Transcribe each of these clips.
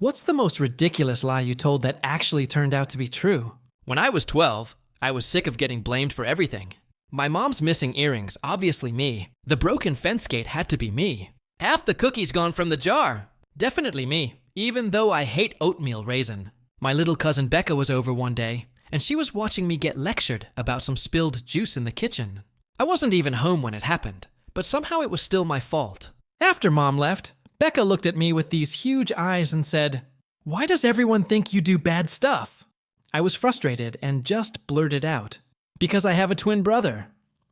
What's the most ridiculous lie you told that actually turned out to be true? When I was 12, I was sick of getting blamed for everything. My mom's missing earrings, obviously me. The broken fence gate had to be me. Half the cookies gone from the jar, definitely me, even though I hate oatmeal raisin. My little cousin Becca was over one day, and she was watching me get lectured about some spilled juice in the kitchen. I wasn't even home when it happened, but somehow it was still my fault. After Mom left, Becca looked at me with these huge eyes and said, "Why does everyone think you do bad stuff?" I was frustrated and just blurted out, "Because I have a twin brother.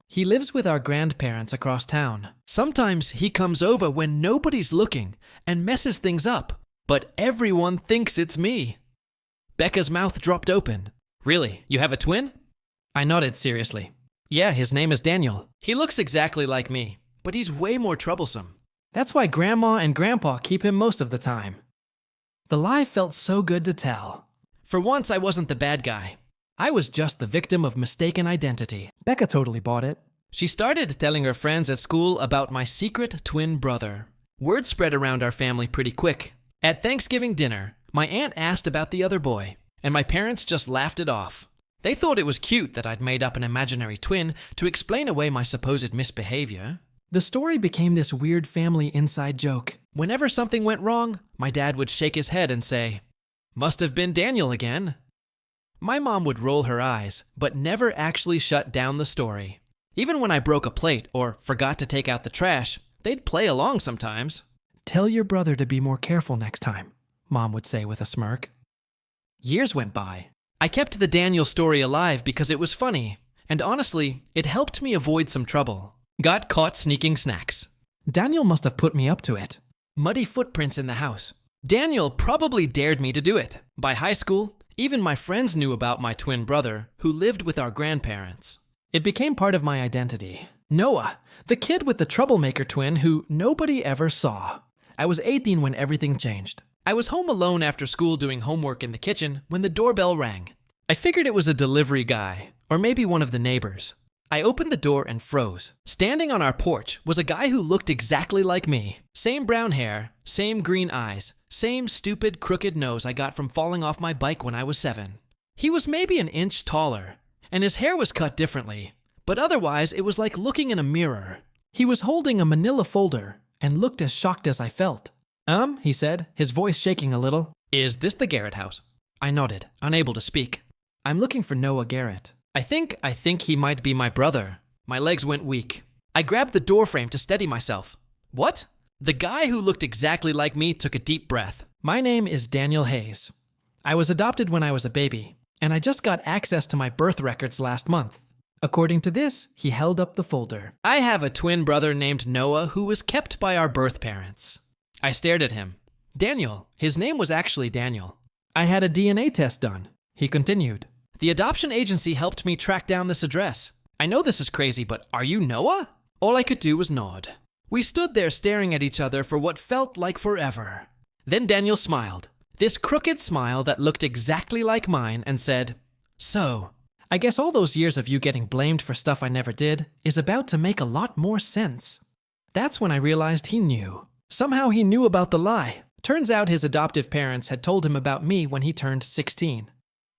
He lives with our grandparents across town. Sometimes he comes over when nobody's looking and messes things up, but everyone thinks it's me." Becca's mouth dropped open. Really? You have a twin? I nodded seriously. Yeah, his name is Daniel. He looks exactly like me, but he's way more troublesome. That's why Grandma and Grandpa keep him most of the time. The lie felt so good to tell. For once, I wasn't the bad guy. I was just the victim of mistaken identity. Becca totally bought it. She started telling her friends at school about my secret twin brother. Word spread around our family pretty quick. At Thanksgiving dinner, my aunt asked about the other boy, and my parents just laughed it off. They thought it was cute that I'd made up an imaginary twin to explain away my supposed misbehavior. The story became this weird family inside joke. Whenever something went wrong, my dad would shake his head and say, "Must have been Daniel again." My mom would roll her eyes, but never actually shut down the story. Even when I broke a plate or forgot to take out the trash, they'd play along sometimes. "Tell your brother to be more careful next time," Mom would say with a smirk. Years went by. I kept the Daniel story alive because it was funny, and honestly, it helped me avoid some trouble. Got caught sneaking snacks. Daniel must have put me up to it. Muddy footprints in the house. Daniel probably dared me to do it. By high school, even my friends knew about my twin brother, who lived with our grandparents. It became part of my identity. Noah, the kid with the troublemaker twin who nobody ever saw. I was 18 when everything changed. I was home alone after school doing homework in the kitchen when the doorbell rang. I figured it was a delivery guy, or maybe one of the neighbors. I opened the door and froze. Standing on our porch was a guy who looked exactly like me. Same brown hair, same green eyes, same stupid crooked nose I got from falling off my bike when I was 7. He was maybe an inch taller, and his hair was cut differently, but otherwise it was like looking in a mirror. He was holding a manila folder and looked as shocked as I felt. He said, his voice shaking a little. "Is this the Garrett house?" I nodded, unable to speak. "I'm looking for Noah Garrett." I think he might be my brother. My legs went weak. I grabbed the door frame to steady myself. What? The guy who looked exactly like me took a deep breath. "My name is Daniel Hayes. I was adopted when I was a baby, and I just got access to my birth records last month." According to this, he held up the folder. "I have a twin brother named Noah who was kept by our birth parents." I stared at him. Daniel. His name was actually Daniel. "I had a DNA test done," he continued. "The adoption agency helped me track down this address. I know this is crazy, but are you Noah?" All I could do was nod. We stood there staring at each other for what felt like forever. Then Daniel smiled. This crooked smile that looked exactly like mine and said, "So, I guess all those years of you getting blamed for stuff I never did is about to make a lot more sense." That's when I realized he knew. Somehow he knew about the lie. Turns out his adoptive parents had told him about me when he turned 16.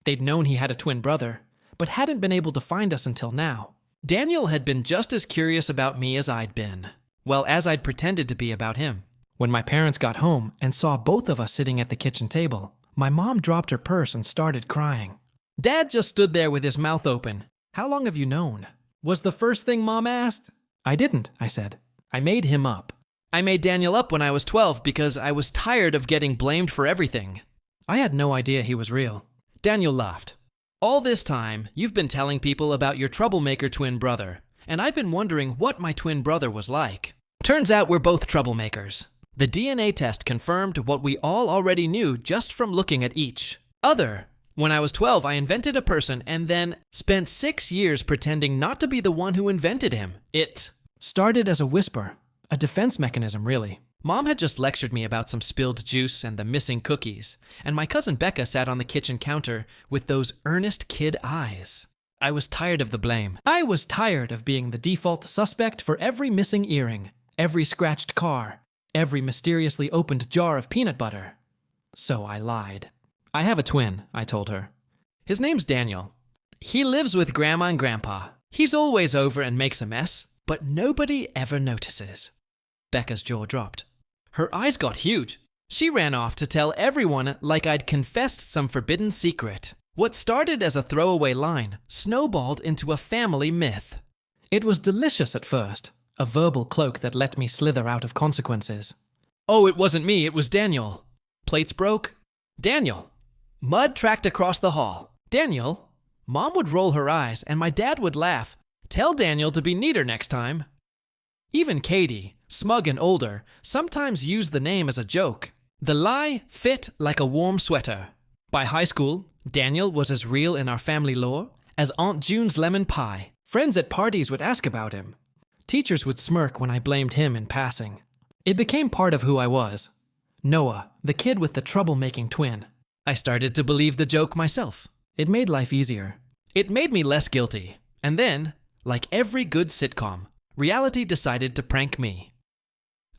They'd known he had a twin brother, but hadn't been able to find us until now. Daniel had been just as curious about me as I'd been. Well, as I'd pretended to be about him. When my parents got home and saw both of us sitting at the kitchen table, my mom dropped her purse and started crying. Dad just stood there with his mouth open. "How long have you known?" was the first thing Mom asked. "I didn't," I said. "I made him up." I made Daniel up when I was 12 because I was tired of getting blamed for everything. I had no idea he was real. Daniel laughed. "All this time, you've been telling people about your troublemaker twin brother, and I've been wondering what my twin brother was like. Turns out we're both troublemakers. The DNA test confirmed what we all already knew just from looking at each other. When I was 12, I invented a person and then spent 6 years pretending not to be the one who invented him. It started as a whisper, a defense mechanism, really. Mom had just lectured me about some spilled juice and the missing cookies, and my cousin Becca sat on the kitchen counter with those earnest kid eyes. I was tired of the blame. I was tired of being the default suspect for every missing earring, every scratched car, every mysteriously opened jar of peanut butter. So I lied. I have a twin, I told her. His name's Daniel. He lives with Grandma and Grandpa. He's always over and makes a mess, but nobody ever notices. Becca's jaw dropped. Her eyes got huge. She ran off to tell everyone like I'd confessed some forbidden secret. What started as a throwaway line snowballed into a family myth. It was delicious at first, a verbal cloak that let me slither out of consequences. Oh, it wasn't me, it was Daniel. Plates broke. Daniel. Mud tracked across the hall. Daniel. Mom would roll her eyes and my dad would laugh. Tell Daniel to be neater next time. Even Katie, smug and older, sometimes used the name as a joke. The lie fit like a warm sweater. By high school, Daniel was as real in our family lore as Aunt June's lemon pie. Friends at parties would ask about him. Teachers would smirk when I blamed him in passing. It became part of who I was. Noah, the kid with the troublemaking twin. I started to believe the joke myself. It made life easier. It made me less guilty. And then, like every good sitcom, reality decided to prank me.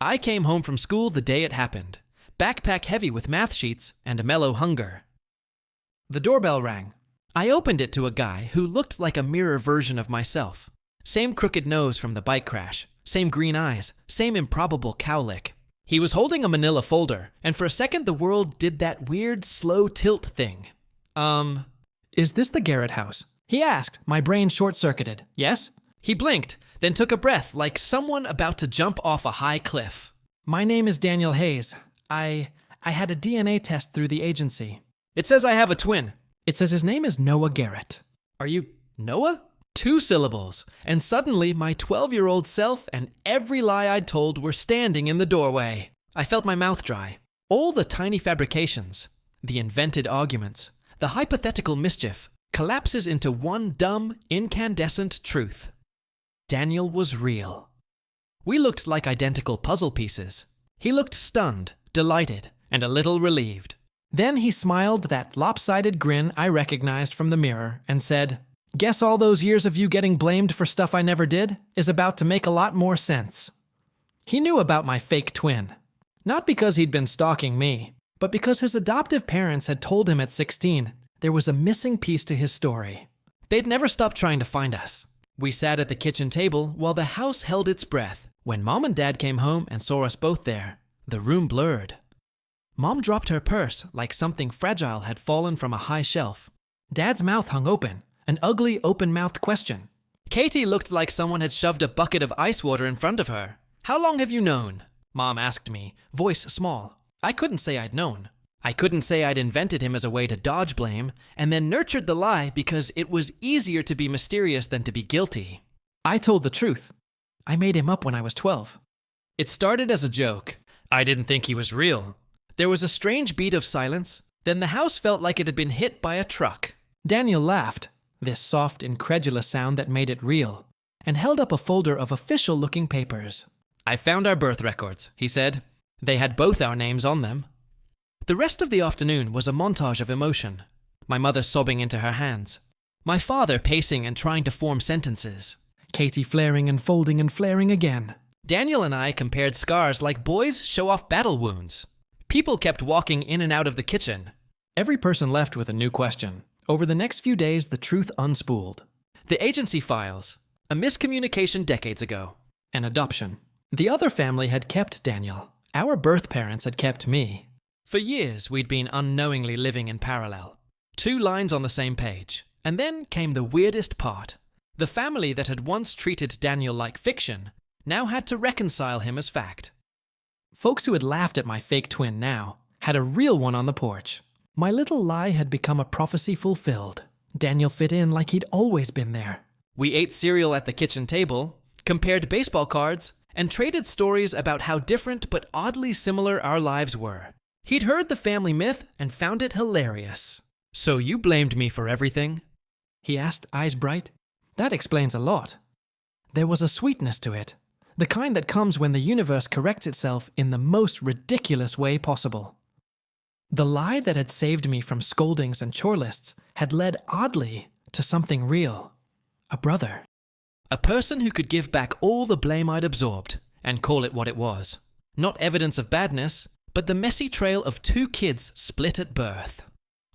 I came home from school the day it happened, backpack heavy with math sheets and a mellow hunger. The doorbell rang. I opened it to a guy who looked like a mirror version of myself. Same crooked nose from the bike crash, same green eyes, same improbable cowlick. He was holding a manila folder, and for a second the world did that weird slow tilt thing. Is this the Garrett house? He asked, my brain short-circuited. Yes? He blinked, then took a breath like someone about to jump off a high cliff. My name is Daniel Hayes. I had a DNA test through the agency. It says I have a twin. It says his name is Noah Garrett. Are you Noah? 2 syllables, and suddenly my 12-year-old self and every lie I'd told were standing in the doorway. I felt my mouth dry. All the tiny fabrications, the invented arguments, the hypothetical mischief, collapses into one dumb, incandescent truth. Daniel was real. We looked like identical puzzle pieces. He looked stunned, delighted, and a little relieved. Then he smiled that lopsided grin I recognized from the mirror and said, "Guess all those years of you getting blamed for stuff I never did is about to make a lot more sense." He knew about my fake twin. Not because he'd been stalking me, but because his adoptive parents had told him at 16 there was a missing piece to his story. They'd never stopped trying to find us. We sat at the kitchen table while the house held its breath. When Mom and Dad came home and saw us both there, the room blurred. Mom dropped her purse like something fragile had fallen from a high shelf. Dad's mouth hung open, an ugly open-mouthed question. Katie looked like someone had shoved a bucket of ice water in front of her. "How long have you known?" Mom asked me, voice small. I couldn't say I'd known. I couldn't say I'd invented him as a way to dodge blame, and then nurtured the lie because it was easier to be mysterious than to be guilty. I told the truth. I made him up when I was 12. It started as a joke. I didn't think he was real. There was a strange beat of silence, then the house felt like it had been hit by a truck. Daniel laughed, this soft, incredulous sound that made it real, and held up a folder of official-looking papers. "I found our birth records," he said. They had both our names on them. The rest of the afternoon was a montage of emotion. My mother sobbing into her hands. My father pacing and trying to form sentences. Katie flaring and folding and flaring again. Daniel and I compared scars like boys show off battle wounds. People kept walking in and out of the kitchen. Every person left with a new question. Over the next few days, the truth unspooled. The agency files. A miscommunication decades ago. An adoption. The other family had kept Daniel. Our birth parents had kept me. For years, we'd been unknowingly living in parallel. 2 lines on the same page. And then came the weirdest part. The family that had once treated Daniel like fiction now had to reconcile him as fact. Folks who had laughed at my fake twin now had a real one on the porch. My little lie had become a prophecy fulfilled. Daniel fit in like he'd always been there. We ate cereal at the kitchen table, compared baseball cards, and traded stories about how different but oddly similar our lives were. He'd heard the family myth and found it hilarious. "So you blamed me for everything?" he asked, eyes bright. That explains a lot. There was a sweetness to it, the kind that comes when the universe corrects itself in the most ridiculous way possible. The lie that had saved me from scoldings and chore lists had led oddly to something real. A brother. A person who could give back all the blame I'd absorbed and call it what it was. Not evidence of badness, but the messy trail of 2 kids split at birth.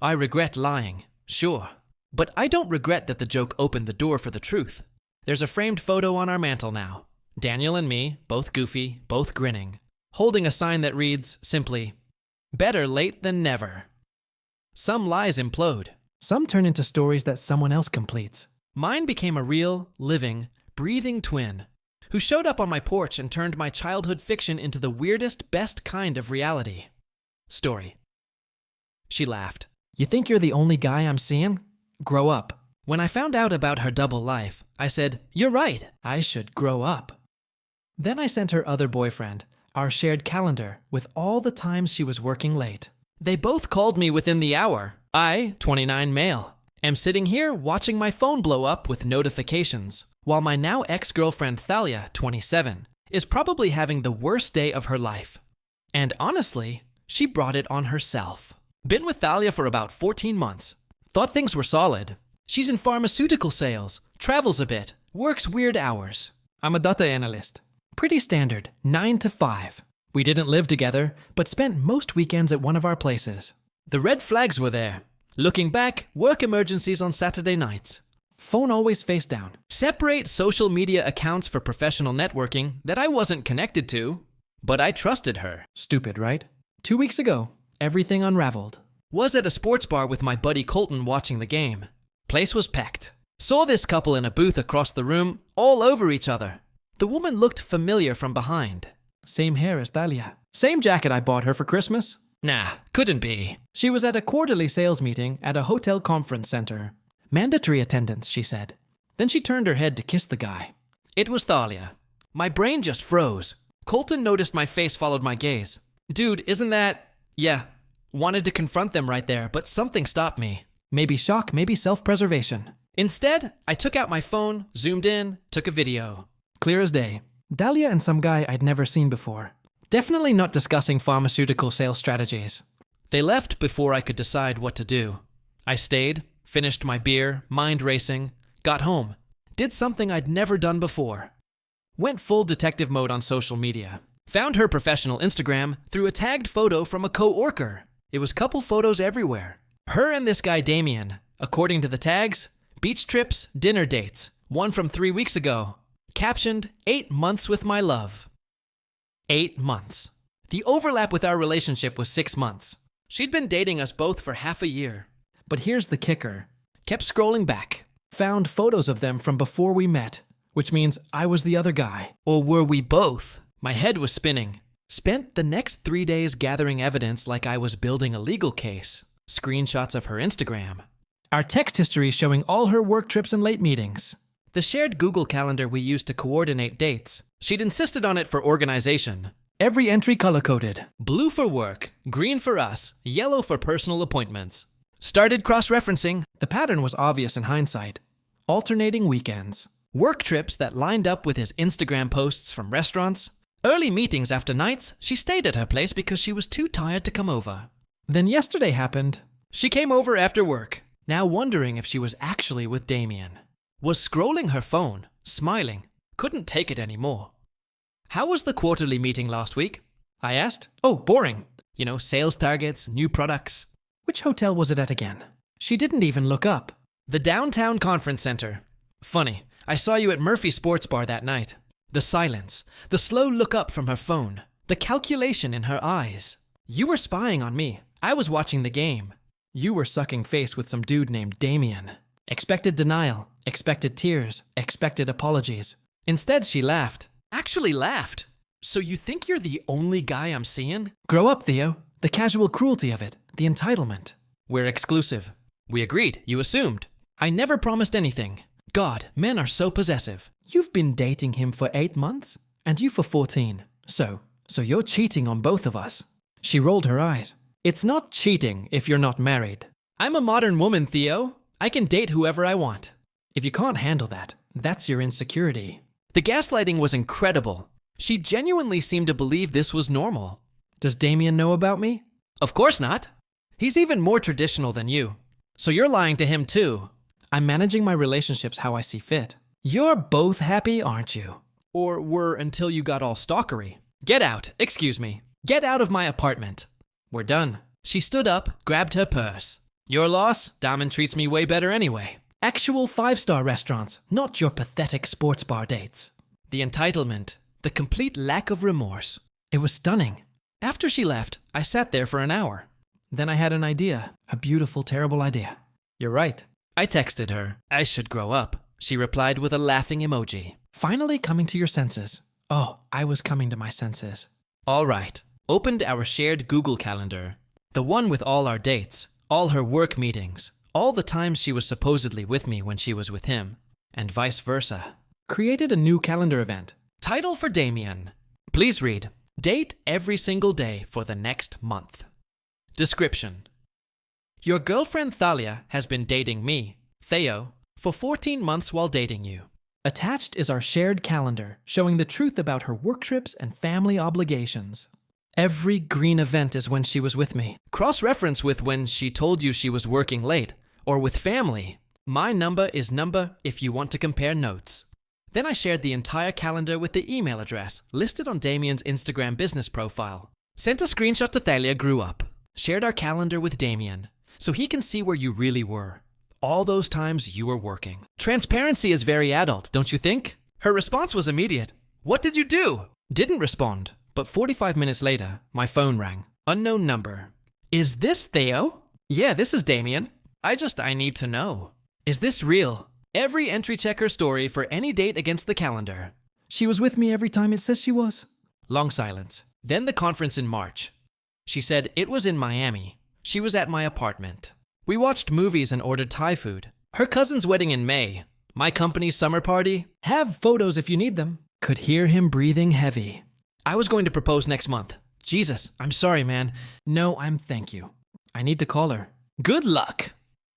I regret lying, sure, but I don't regret that the joke opened the door for the truth. There's a framed photo on our mantle now. Daniel and me, both goofy, both grinning, holding a sign that reads, simply, "Better late than never." Some lies implode. Some turn into stories that someone else completes. Mine became a real, living, breathing twin who showed up on my porch and turned my childhood fiction into the weirdest, best kind of reality. Story. She laughed. You think you're the only guy I'm seeing? Grow up. When I found out about her double life, I said, "You're right. I should grow up." Then I sent her other boyfriend our shared calendar with all the times she was working late. They both called me within the hour. I, 29 male, am sitting here watching my phone blow up with notifications, while my now ex-girlfriend Thalia, 27, is probably having the worst day of her life. And honestly, she brought it on herself. Been with Thalia for about 14 months. Thought things were solid. She's in pharmaceutical sales, travels a bit, works weird hours. I'm a data analyst. Pretty standard, 9 to 5. We didn't live together, but spent most weekends at one of our places. The red flags were there. Looking back, work emergencies on Saturday nights. Phone always face down. Separate social media accounts for professional networking that I wasn't connected to, but I trusted her. Stupid, right? 2 weeks ago, everything unraveled. Was at a sports bar with my buddy Colton watching the game. Place was packed. Saw this couple in a booth across the room, all over each other. The woman looked familiar from behind. Same hair as Thalia. Same jacket I bought her for Christmas. Nah, couldn't be. She was at a quarterly sales meeting at a hotel conference center. Mandatory attendance, she said. Then she turned her head to kiss the guy. It was Thalia. My brain just froze. Colton noticed my face followed my gaze. Dude, isn't that... Yeah. Wanted to confront them right there, but something stopped me. Maybe shock, maybe self-preservation. Instead, I took out my phone, zoomed in, took a video. Clear as day. Dahlia and some guy I'd never seen before. Definitely not discussing pharmaceutical sales strategies. They left before I could decide what to do. I stayed, finished my beer, mind racing, got home, did something I'd never done before. Went full detective mode on social media. Found her professional Instagram through a tagged photo from a co-worker. It was couple photos everywhere. Her and this guy Damien. According to the tags, beach trips, dinner dates. One from 3 weeks ago. Captioned, 8 months with my love. 8 months. The overlap with our relationship was 6 months. She'd been dating us both for half a year. But here's the kicker. Kept scrolling back. Found photos of them from before we met, which means I was the other guy. Or were we both? My head was spinning. Spent the next 3 days gathering evidence like I was building a legal case. Screenshots of her Instagram. Our text history showing all her work trips and late meetings. The shared Google Calendar we used to coordinate dates. She'd insisted on it for organization. Every entry color-coded. Blue for work, green for us, yellow for personal appointments. Started cross-referencing. The pattern was obvious in hindsight. Alternating weekends. Work trips that lined up with his Instagram posts from restaurants. Early meetings after nights. She stayed at her place because she was too tired to come over. Then yesterday happened. She came over after work, now wondering if she was actually with Damien. Was scrolling her phone, smiling. Couldn't take it anymore. How was the quarterly meeting last week? I asked. Oh, boring. You know, sales targets, new products. Which hotel was it at again? She didn't even look up. The downtown conference center. Funny, I saw you at Murphy Sports Bar that night. The silence, the slow look up from her phone, the calculation in her eyes. You were spying on me. I was watching the game. You were sucking face with some dude named Damien. Expected denial, expected tears, expected apologies. Instead, she laughed. Actually laughed. So you think you're the only guy I'm seeing? Grow up, Theo. The casual cruelty of it. The entitlement. We're exclusive. We agreed. You assumed. I never promised anything. God, men are so possessive. You've been dating him for 8 months, and you for 14. So you're cheating on both of us. She rolled her eyes. It's not cheating if you're not married. I'm a modern woman, Theo. I can date whoever I want. If you can't handle that, that's your insecurity. The gaslighting was incredible. She genuinely seemed to believe this was normal. Does Damien know about me? Of course not. He's even more traditional than you. So you're lying to him too. I'm managing my relationships how I see fit. You're both happy, aren't you? Or were until you got all stalkery. Get out. Excuse me. Get out of my apartment. We're done. She stood up, grabbed her purse. Your loss? Damen treats me way better anyway. Actual 5-star restaurants, not your pathetic sports bar dates. The entitlement, the complete lack of remorse. It was stunning. After she left, I sat there for an hour. Then I had an idea. A beautiful, terrible idea. You're right. I texted her. I should grow up. She replied with a laughing emoji. Finally coming to your senses. Oh, I was coming to my senses. All right. Opened our shared Google Calendar. The one with all our dates, all her work meetings, all the times she was supposedly with me when she was with him, and vice versa. Created a new calendar event. Title for Damien. Please read. Date every single day for the next month. Description. Your girlfriend Thalia has been dating me, Theo, for 14 months while dating you. Attached is our shared calendar, showing the truth about her work trips and family obligations. Every green event is when she was with me. Cross-reference with when she told you she was working late, or with family. My number is number if you want to compare notes. Then I shared the entire calendar with the email address listed on Damien's Instagram business profile. Sent a screenshot to Thalia grew up. Shared our calendar with Damien, so he can see where you really were. All those times you were working. Transparency is very adult, don't you think? Her response was immediate. What did you do? Didn't respond, but 45 minutes later, my phone rang. Unknown number. Is this Theo? Yeah, this is Damien. I need to know. Is this real? Every entry check her story for any date against the calendar. She was with me every time it says she was. Long silence. Then the conference in March. She said it was in Miami. She was at my apartment. We watched movies and ordered Thai food. Her cousin's wedding in May. My company's summer party. Have photos if you need them. Could hear him breathing heavy. I was going to propose next month. Jesus, I'm sorry, man. No, I'm thank you. I need to call her. Good luck.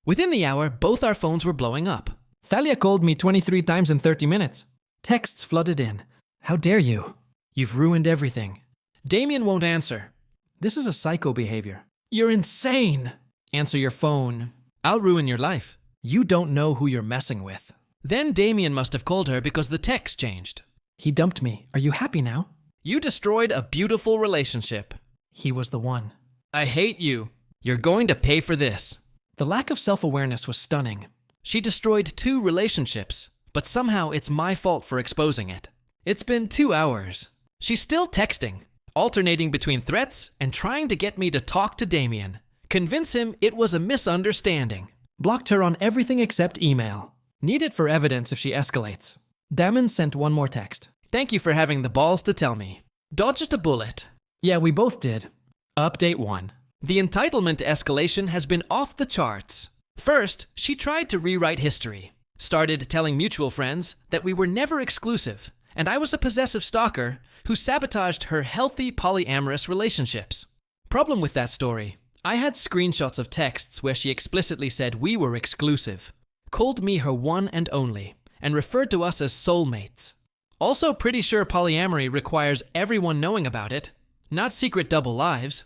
Within the hour, both our phones were blowing up. Thalia called me 23 times in 30 minutes. Texts flooded in. How dare you? You've ruined everything. Damien won't answer. This is a psycho behavior. You're insane. Answer your phone. I'll ruin your life. You don't know who you're messing with. Then Damien must have called her because the text changed. He dumped me. Are you happy now? You destroyed a beautiful relationship. He was the one. I hate you. You're going to pay for this. The lack of self-awareness was stunning. She destroyed 2 relationships, but somehow it's my fault for exposing it. It's been 2 hours. She's still texting, alternating between threats and trying to get me to talk to Damien. Convince him it was a misunderstanding. Blocked her on everything except email. Need it for evidence if she escalates. Damon sent one more text. Thank you for having the balls to tell me. Dodged a bullet. Yeah, we both did. Update 1. The entitlement escalation has been off the charts. First, she tried to rewrite history. Started telling mutual friends that we were never exclusive, and I was a possessive stalker who sabotaged her healthy polyamorous relationships. Problem with that story. I had screenshots of texts where she explicitly said we were exclusive, called me her one and only, and referred to us as soulmates. Also pretty sure polyamory requires everyone knowing about it, not secret double lives.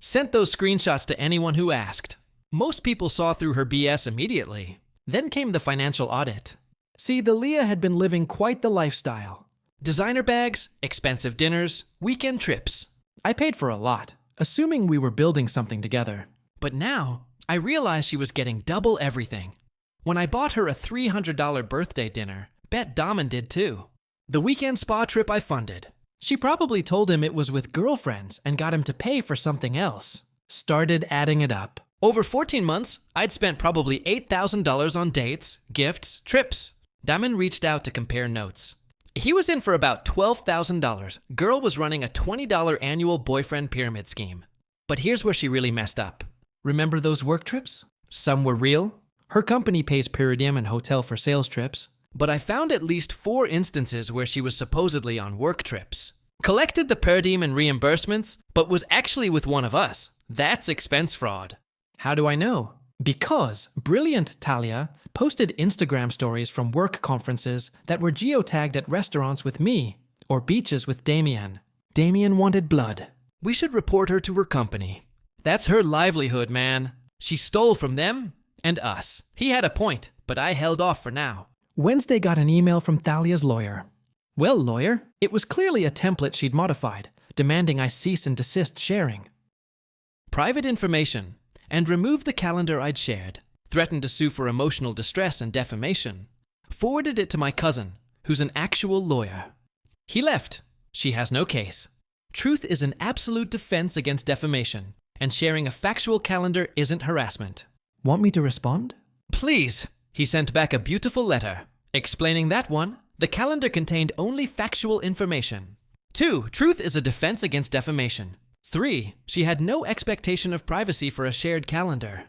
Sent those screenshots to anyone who asked. Most people saw through her BS immediately. Then came the financial audit. See, the Leah had been living quite the lifestyle. Designer bags, expensive dinners, weekend trips. I paid for a lot, assuming we were building something together. But now, I realized she was getting double everything. When I bought her a $300 birthday dinner, bet Damen did too. The weekend spa trip I funded. She probably told him it was with girlfriends and got him to pay for something else. Started adding it up. Over 14 months, I'd spent probably $8,000 on dates, gifts, trips. Damen reached out to compare notes. He was in for about $12,000. Girl was running a $20 annual boyfriend pyramid scheme. But here's where she really messed up. Remember those work trips? Some were real. Her company pays per diem and hotel for sales trips. But I found at least 4 instances where she was supposedly on work trips. Collected the per diem and reimbursements, but was actually with one of us. That's expense fraud. How do I know? Because brilliant Thalia posted Instagram stories from work conferences that were geotagged at restaurants with me or beaches with Damien. Damien wanted blood. We should report her to her company. That's her livelihood, man. She stole from them and us. He had a point, but I held off for now. Wednesday got an email from Thalia's lawyer. Well, lawyer, it was clearly a template she'd modified, demanding I cease and desist sharing. Private information, and remove the calendar I'd shared. Threatened to sue for emotional distress and defamation. Forwarded it to my cousin, who's an actual lawyer. He left. She has no case. Truth is an absolute defense against defamation, and sharing a factual calendar isn't harassment. Want me to respond? Please. He sent back a beautiful letter, explaining that 1, the calendar contained only factual information. 2, truth is a defense against defamation. 3, she had no expectation of privacy for a shared calendar.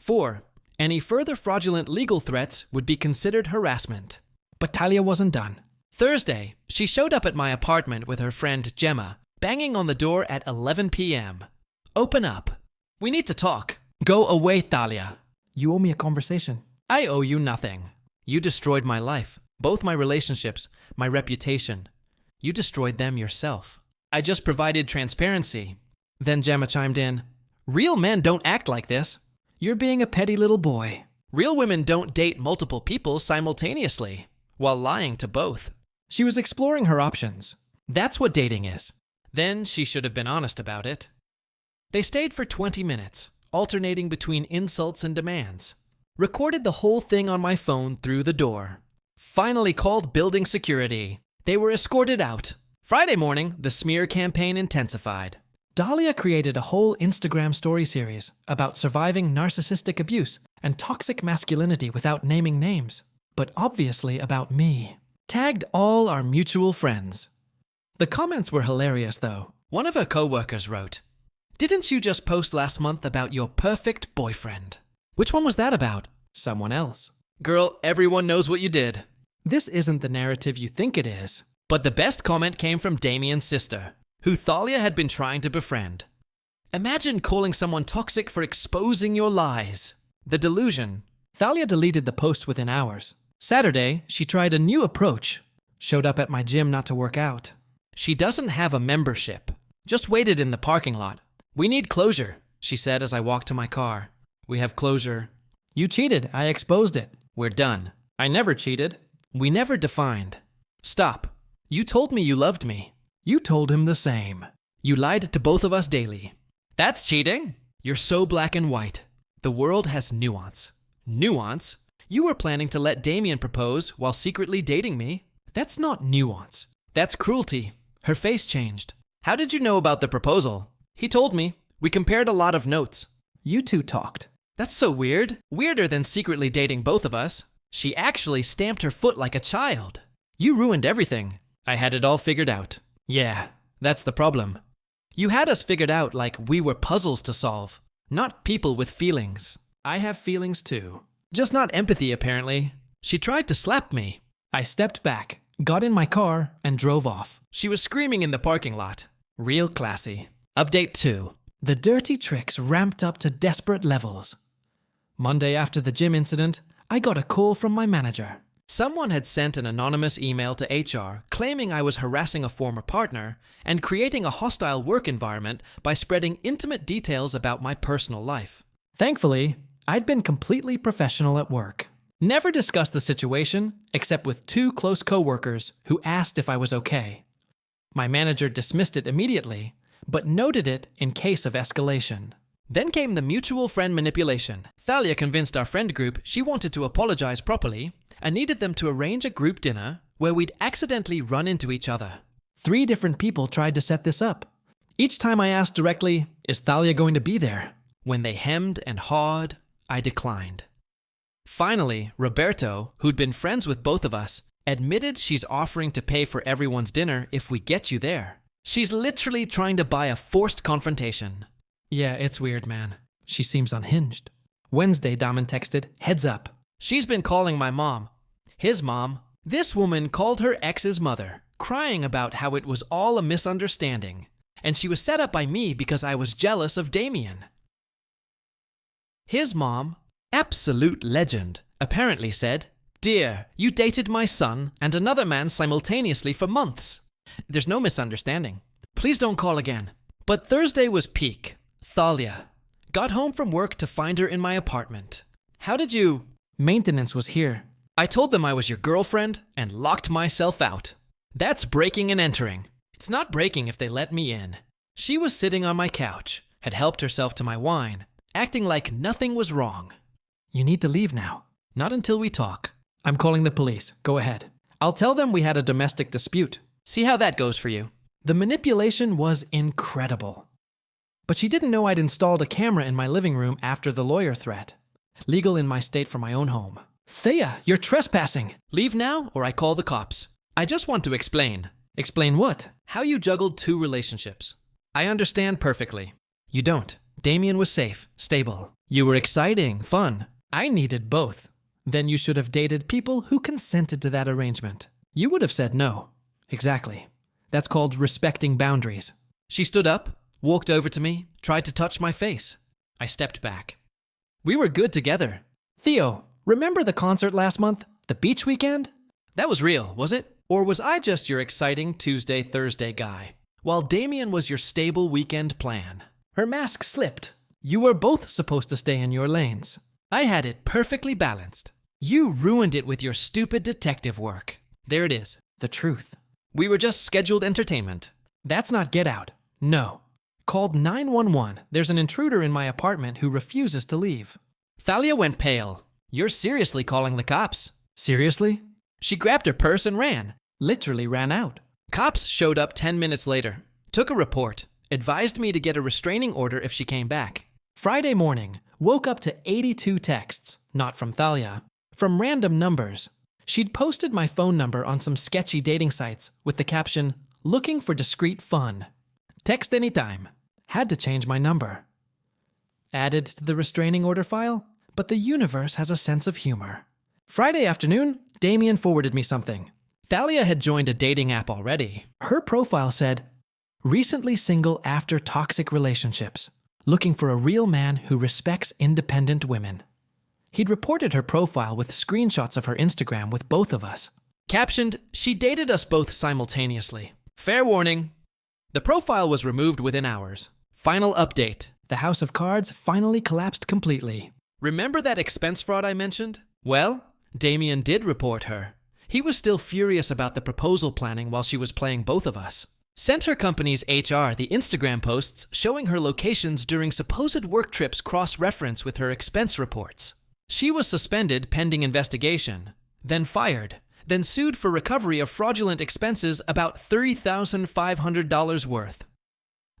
4, any further fraudulent legal threats would be considered harassment. But Talia wasn't done. Thursday, she showed up at my apartment with her friend Gemma, banging on the door at 11 p.m. Open up. We need to talk. Go away, Talia. You owe me a conversation. I owe you nothing. You destroyed my life, both my relationships, my reputation. You destroyed them yourself. I just provided transparency. Then Gemma chimed in. Real men don't act like this. You're being a petty little boy. Real women don't date multiple people simultaneously, while lying to both. She was exploring her options. That's what dating is. Then she should have been honest about it. They stayed for 20 minutes, alternating between insults and demands. Recorded the whole thing on my phone through the door. Finally called building security. They were escorted out. Friday morning, the smear campaign intensified. Dahlia created a whole Instagram story series about surviving narcissistic abuse and toxic masculinity without naming names, but obviously about me. Tagged all our mutual friends. The comments were hilarious, though. One of her co-workers wrote, "Didn't you just post last month about your perfect boyfriend?" Which one was that about? Someone else. Girl, everyone knows what you did. This isn't the narrative you think it is. But the best comment came from Damien's sister, who Thalia had been trying to befriend. Imagine calling someone toxic for exposing your lies. The delusion. Thalia deleted the post within hours. Saturday, she tried a new approach. Showed up at my gym not to work out. She doesn't have a membership. Just waited in the parking lot. We need closure, she said as I walked to my car. We have closure. You cheated. I exposed it. We're done. I never cheated. We never defined. Stop. You told me you loved me. You told him the same. You lied to both of us daily. That's cheating. You're so black and white. The world has nuance. Nuance? You were planning to let Damien propose while secretly dating me. That's not nuance. That's cruelty. Her face changed. How did you know about the proposal? He told me. We compared a lot of notes. You two talked. That's so weird. Weirder than secretly dating both of us. She actually stamped her foot like a child. You ruined everything. I had it all figured out. Yeah, that's the problem. You had us figured out like we were puzzles to solve, not people with feelings. I have feelings too. Just not empathy, apparently. She tried to slap me. I stepped back, got in my car, and drove off. She was screaming in the parking lot. Real classy. Update 2. The dirty tricks ramped up to desperate levels. Monday after the gym incident, I got a call from my manager. Someone had sent an anonymous email to HR claiming I was harassing a former partner and creating a hostile work environment by spreading intimate details about my personal life. Thankfully, I'd been completely professional at work. Never discussed the situation except with 2 close coworkers who asked if I was okay. My manager dismissed it immediately, but noted it in case of escalation. Then came the mutual friend manipulation. Thalia convinced our friend group she wanted to apologize properly and needed them to arrange a group dinner where we'd accidentally run into each other. 3 different people tried to set this up. Each time I asked directly, is Thalia going to be there? When they hemmed and hawed, I declined. Finally, Roberto, who'd been friends with both of us, admitted she's offering to pay for everyone's dinner if we get you there. She's literally trying to buy a forced confrontation. Yeah, it's weird, man. She seems unhinged. Wednesday, Daman texted, heads up. She's been calling my mom. His mom. This woman called her ex's mother, crying about how it was all a misunderstanding, and she was set up by me because I was jealous of Damien. His mom, absolute legend, apparently said, "Dear, you dated my son and another man simultaneously for months. There's no misunderstanding. Please don't call again." But Thursday was peak. Thalia. Got home from work to find her in my apartment. How did you... Maintenance was here. I told them I was your girlfriend and locked myself out. That's breaking and entering. It's not breaking if they let me in. She was sitting on my couch, had helped herself to my wine, acting like nothing was wrong. You need to leave now. Not until we talk. I'm calling the police. Go ahead. I'll tell them we had a domestic dispute. See how that goes for you. The manipulation was incredible. But she didn't know I'd installed a camera in my living room after the lawyer threat. Legal in my state for my own home. Thea, you're trespassing. Leave now or I call the cops. I just want to explain. Explain what? How you juggled two relationships. I understand perfectly. You don't. Damien was safe, stable. You were exciting, fun. I needed both. Then you should have dated people who consented to that arrangement. You would have said no. Exactly. That's called respecting boundaries. She stood up, walked over to me, tried to touch my face. I stepped back. We were good together. Theo, remember the concert last month? The beach weekend? That was real, was it? Or was I just your exciting Tuesday, Thursday guy, while Damien was your stable weekend plan? Her mask slipped. You were both supposed to stay in your lanes. I had it perfectly balanced. You ruined it with your stupid detective work. There it is. The truth. We were just scheduled entertainment. That's not get out. No. Called 911. There's an intruder in my apartment who refuses to leave. Thalia went pale. You're seriously calling the cops. Seriously? She grabbed her purse and ran. Literally ran out. Cops showed up 10 minutes later, took a report, advised me to get a restraining order if she came back. Friday morning, woke up to 82 texts, not from Thalia, from random numbers. She'd posted my phone number on some sketchy dating sites with the caption, "Looking for discreet fun. Text anytime." Had to change my number. Added to the restraining order file, but the universe has a sense of humor. Friday afternoon, Damien forwarded me something. Thalia had joined a dating app already. Her profile said, "Recently single after toxic relationships. Looking for a real man who respects independent women." He'd reported her profile with screenshots of her Instagram with both of us. Captioned, "She dated us both simultaneously. Fair warning." The profile was removed within hours. Final update. The house of cards finally collapsed completely. Remember that expense fraud I mentioned? Well, Damien did report her. He was still furious about the proposal planning while she was playing both of us. Sent her company's HR the Instagram posts showing her locations during supposed work trips cross-reference with her expense reports. She was suspended pending investigation, then fired, then sued for recovery of fraudulent expenses about $30,500 worth.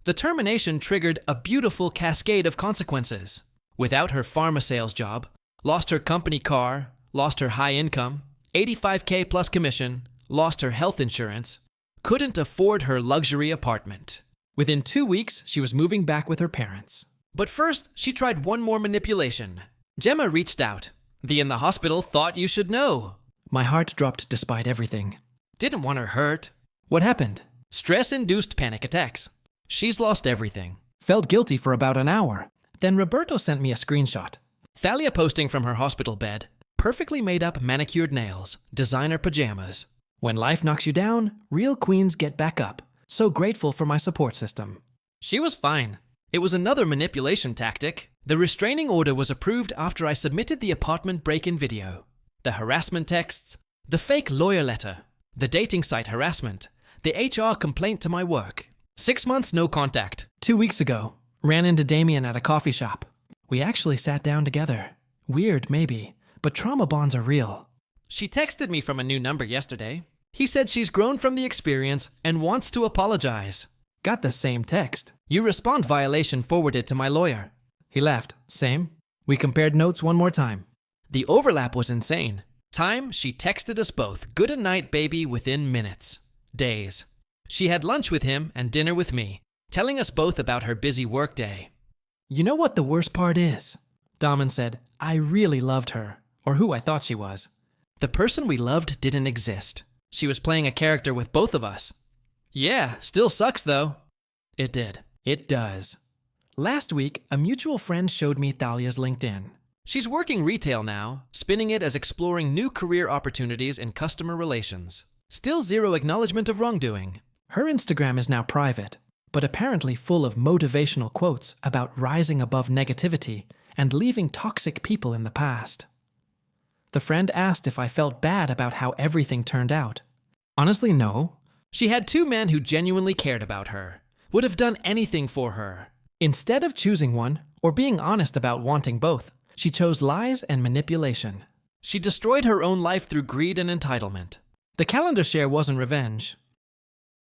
The termination triggered a beautiful cascade of consequences. Without her pharma sales job, lost her company car, lost her high income, $85K plus commission, lost her health insurance, couldn't afford her luxury apartment. Within 2 weeks, she was moving back with her parents. But first, she tried one more manipulation. Gemma reached out. The in the hospital thought you should know. My heart dropped despite everything. Didn't want her hurt. What happened? Stress-induced panic attacks. She's lost everything. Felt guilty for about an hour. Then Roberto sent me a screenshot. Thalia posting from her hospital bed. Perfectly made up manicured nails. Designer pajamas. When life knocks you down, real queens get back up. So grateful for my support system. She was fine. It was another manipulation tactic. The restraining order was approved after I submitted the apartment break-in video. The harassment texts, the fake lawyer letter, the dating site harassment, the HR complaint to my work. 6 months no contact. 2 weeks ago, ran into Damien at a coffee shop. We actually sat down together. Weird, maybe, but trauma bonds are real. She texted me from a new number yesterday. He said she's grown from the experience and wants to apologize. Got the same text. You respond violation forwarded to my lawyer. He laughed. Same. We compared notes one more time. The overlap was insane. Time, she texted us both, "Good night, baby," within minutes. Days. She had lunch with him and dinner with me, telling us both about her busy workday. You know what the worst part is? Daman said, I really loved her, or who I thought she was. The person we loved didn't exist. She was playing a character with both of us. Yeah, still sucks though. It did. It does. Last week, a mutual friend showed me Thalia's LinkedIn. She's working retail now, spinning it as exploring new career opportunities in customer relations. Still zero acknowledgement of wrongdoing. Her Instagram is now private, but apparently full of motivational quotes about rising above negativity and leaving toxic people in the past. The friend asked if I felt bad about how everything turned out. Honestly, no. She had two men who genuinely cared about her, would have done anything for her. Instead of choosing one, or being honest about wanting both, she chose lies and manipulation. She destroyed her own life through greed and entitlement. The calendar share wasn't revenge.